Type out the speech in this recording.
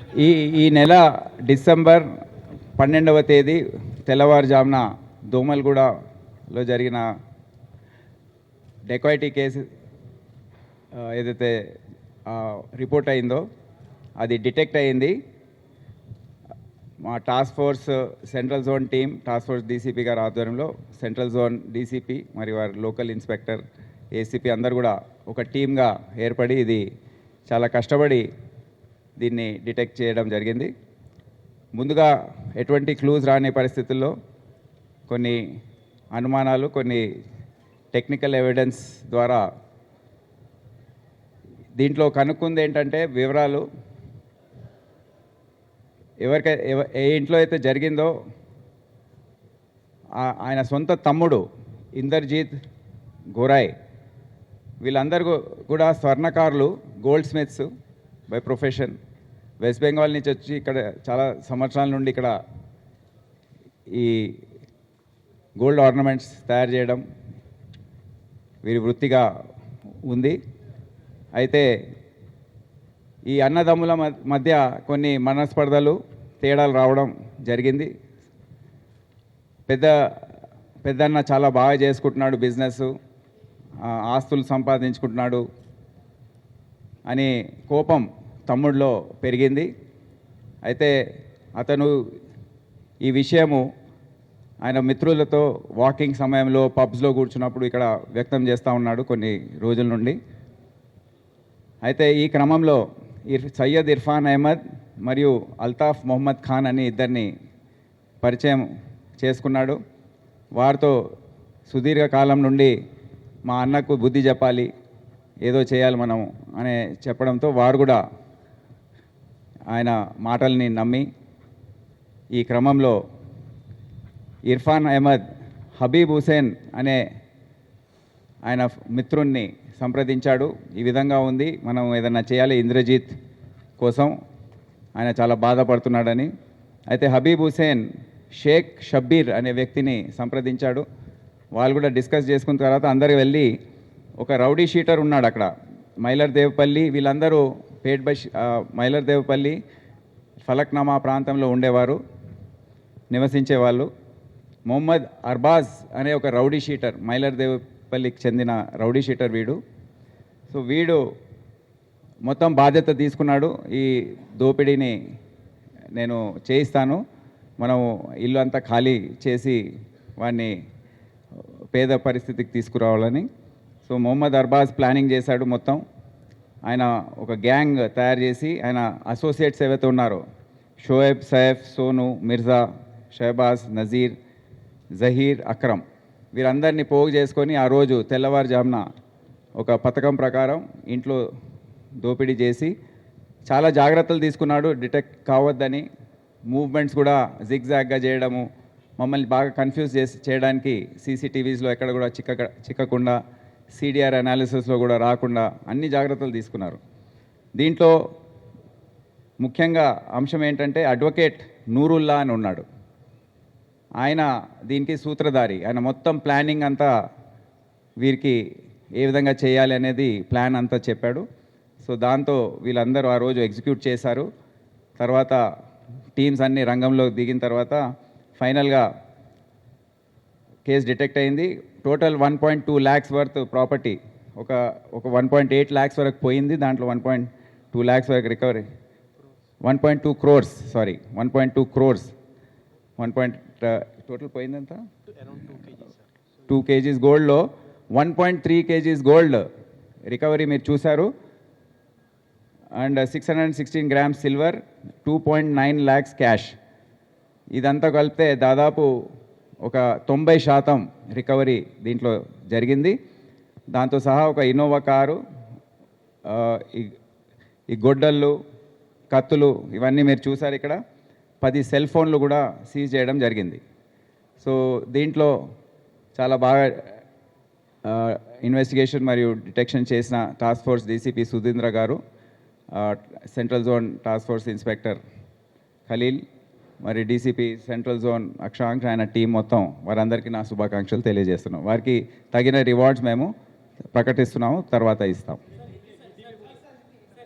ఈ ఈ నెల డిసెంబర్ 12వ తేదీ తెల్లవారుజామున దోమల్గూడలో జరిగిన డెకాయిటీ కేసు ఏదైతే రిపోర్ట్ అయిందో అది డిటెక్ట్ అయింది. మా task force central zone team, task force DCP గారి ఆధ్వర్యంలో సెంట్రల్ జోన్ డీసీపీ మరియు వారి లోకల్ ఇన్స్పెక్టర్, ఏసీపీ అందరూ కూడా ఒక టీమ్గా ఏర్పడి ఇది చాలా కష్టపడి దీన్ని డిటెక్ట్ చేయడం జరిగింది. ముందుగా ఎటువంటి క్లూస్ రాని పరిస్థితుల్లో కొన్ని అనుమానాలు, కొన్ని టెక్నికల్ ఎవిడెన్స్ ద్వారా దీంట్లో కనుక్కుంది ఏంటంటే వివరాలు ఏ ఇంట్లో అయితే జరిగిందో ఆయన సొంత తమ్ముడు ఇందర్జీత్ గోరాయ్, వీళ్ళందరూ కూడా స్వర్ణకారులు, gold smiths by profession. West Bengal నుంచి వచ్చి ఇక్కడ చాలా సంవత్సరాల నుండి ఇక్కడ ఈ గోల్డ్ ఆర్నమెంట్స్ తయారు చేయడం వీరి వృత్తిగా ఉంది. అయితే ఈ అన్నదమ్ముల మధ్య కొన్ని మనస్పర్ధలు, తేడాలు రావడం జరిగింది. పెద్దన్న చాలా బాగా చేసుకుంటున్నాడు బిజినెస్, ఆస్తులు సంపాదించుకుంటున్నాడు అని కోపం తమ్ముడిలో పెరిగింది. అయితే అతను ఈ విషయము ఆయన మిత్రులతో వాకింగ్ సమయంలో పబ్స్లో కూర్చున్నప్పుడు ఇక్కడ వ్యక్తం చేస్తూ ఉన్నాడు కొన్ని రోజుల నుండి. అయితే ఈ క్రమంలో సయ్యద్ ఇర్ఫాన్ అహ్మద్ మరియు అల్తాఫ్ మొహమ్మద్ ఖాన్ అని ఇద్దరిని పరిచయం చేసుకున్నాడు. వారితో సుదీర్ఘకాలం నుండి మా అన్నకు బుద్ధి చెప్పాలి, ఏదో చేయాలి మనం అనే చెప్పడంతో వారు కూడా ఆయన మాటల్ని నమ్మి ఈ క్రమంలో ఇర్ఫాన్ అహ్మద్ హబీబ్ హుసేన్ అనే ఆయన మిత్రుణ్ణి సంప్రదించాడు. ఈ విధంగా ఉంది, మనం ఏదన్నా చేయాలి ఇంద్రజిత్ కోసం, ఆయన చాలా బాధపడుతున్నాడని. అయితే హబీబ్ హుసేన్ షేక్ షబ్బీర్ అనే వ్యక్తిని సంప్రదించాడు. వాళ్ళు కూడా డిస్కస్ చేసుకున్న తర్వాత అందరు వెళ్ళి ఒక రౌడీ షీటర్ ఉన్నాడు అక్కడ, మైలర్ దేవపల్లి, వీళ్ళందరూ పేట్ బై మైలర్ దేవపల్లి ఫలక్నామా ప్రాంతంలో ఉండేవారు, నివసించేవాళ్ళు. మొహమ్మద్ అర్బాజ్ అనే ఒక రౌడీ షీటర్, మైలర్ దేవపల్లికి చెందిన రౌడీ షీటర్ వీడు. సో వీడు మొత్తం బాధ్యత తీసుకున్నాడు, ఈ దోపిడీని నేను చేయిస్తాను, మనం ఇల్లు అంతా ఖాళీ చేసి వాడిని పేద పరిస్థితికి తీసుకురావాలని. సో మొహమ్మద్ అర్బాజ్ ప్లానింగ్ చేశాడు మొత్తం. ఆయన ఒక గ్యాంగ్ తయారు చేసి ఆయన అసోసియేట్స్ ఏవైతే ఉన్నారో షోయబ్, సైఫ్, సోను, మిర్జా, షహబాజ్, నజీర్, జహీర్, అక్రమ్, వీరందరినీ పోగు చేసుకొని ఆ రోజు తెల్లవారుజామున ఒక పథకం ప్రకారం ఇంట్లో దోపిడీ చేసి చాలా జాగ్రత్తలు తీసుకున్నాడు డిటెక్ట్ కావద్దని. మూవ్మెంట్స్ కూడా జిగ్జాగ్గా చేయడము, మమ్మల్ని బాగా కన్ఫ్యూజ్ చేయడానికి సీసీటీవీస్లో ఎక్కడ కూడా చిక్కకుండా, సిడిఆర్ అనాలిసిస్లో కూడా రాకుండా అన్ని జాగ్రత్తలు తీసుకున్నారు. దీంట్లో ముఖ్యంగా అంశం ఏంటంటే అడ్వకేట్ నూరుల్లా అని ఉన్నాడు, ఆయన దీనికి సూత్రధారి. ఆయన మొత్తం ప్లానింగ్ అంతా వీరికి ఏ విధంగా చేయాలి అనేది ప్లాన్ అంతా చెప్పాడు. సో దాంతో వీళ్ళందరూ ఆ రోజు ఎగ్జిక్యూట్ చేశారు. తర్వాత టీమ్స్ అన్ని రంగంలో దిగిన తర్వాత ఫైనల్గా కేసు డిటెక్ట్ అయింది. టోటల్ 1.2 lakhs వర్త్ ప్రాపర్టీ, ఒక 1.8 lakhs వరకు పోయింది, దాంట్లో 1.2 lakhs వరకు recovery, 1.2 crores, sorry 1.2 crores, total పోయిందంతా 2 kgs గోల్డ్లో 1.3 kgs గోల్డ్ రికవరీ మీరు చూశారు. And 616 grams silver, 2.9 lakhs cash. ఇదంతా కలిపితే దాదాపు ఒక 90% రికవరీ దీంట్లో జరిగింది. దాంతో సహా ఒక ఇన్నోవా కారు, ఈ గొడ్డళ్ళు, కత్తులు ఇవన్నీ మీరు చూసారు ఇక్కడ. 10 సెల్ ఫోన్లు కూడా సీజ్ చేయడం జరిగింది. సో దీంట్లో చాలా బాగా ఇన్వెస్టిగేషన్ మరియు డిటెక్షన్ చేసిన టాస్క్ ఫోర్స్ డీసీపీ సుధీంద్ర గారు, central zone task force inspector Khalil, మరి డీసీపీ సెంట్రల్ జోన్ అక్షాంక్, ఆయన టీం మొత్తం వారందరికీ నా శుభాకాంక్షలు తెలియజేస్తున్నాం. వారికి తగిన రివార్డ్స్ మేము ప్రకటిస్తున్నాము, తర్వాత ఇస్తాం.